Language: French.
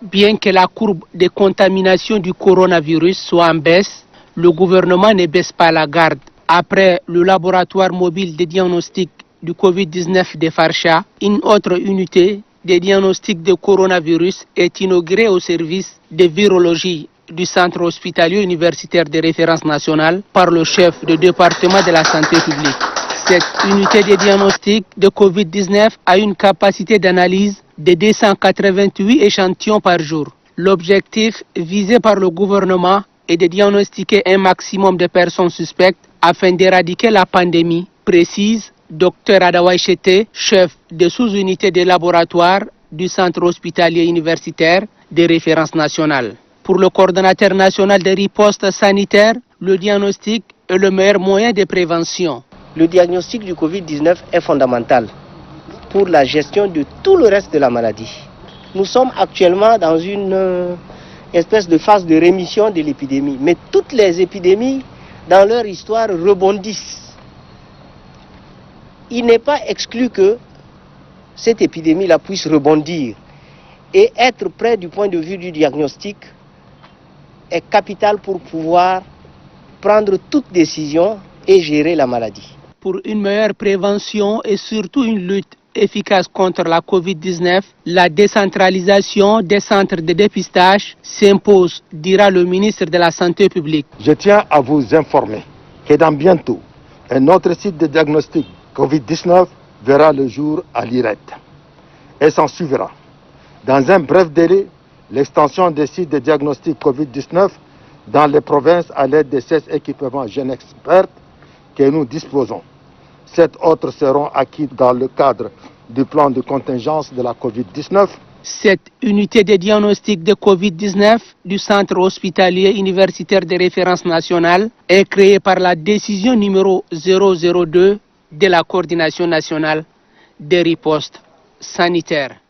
Bien que la courbe de contamination du coronavirus soit en baisse, le gouvernement ne baisse pas la garde. Après le laboratoire mobile de diagnostic du Covid-19 de Farsha, une autre unité de diagnostic de coronavirus est inaugurée au service de virologie du centre hospitalier universitaire de référence nationale par le chef de département de la santé publique. Cette unité de diagnostic de Covid-19 a une capacité d'analyse de 288 échantillons par jour. L'objectif visé par le gouvernement est de diagnostiquer un maximum de personnes suspectes afin d'éradiquer la pandémie, précise Dr Adawa Chete, chef de sous-unité de laboratoire du centre hospitalier universitaire de référence nationale. Pour le coordonnateur national de riposte sanitaire, le diagnostic est le meilleur moyen de prévention. Le diagnostic du Covid-19 est fondamental pour la gestion de tout le reste de la maladie. Nous sommes actuellement dans une espèce de phase de rémission de l'épidémie, mais toutes les épidémies, dans leur histoire, rebondissent. Il n'est pas exclu que cette épidémie-là puisse rebondir, et être prêt du point de vue du diagnostic est capital pour pouvoir prendre toute décision et gérer la maladie. Pour une meilleure prévention et surtout une lutte efficace contre la Covid-19, la décentralisation des centres de dépistage s'impose, dira le ministre de la Santé publique. Je tiens à vous informer que dans bientôt, un autre site de diagnostic Covid-19 verra le jour à l'IRET et s'en suivra. Dans un bref délai, l'extension des sites de diagnostic Covid-19 dans les provinces à l'aide de 16 équipements jeunes experts que nous disposons. 7 autres seront acquis dans le cadre du plan de contingence de la Covid-19. Cette unité de diagnostic de Covid-19 du centre hospitalier universitaire de référence nationale est créée par la décision numéro 002 de la coordination nationale des ripostes sanitaires.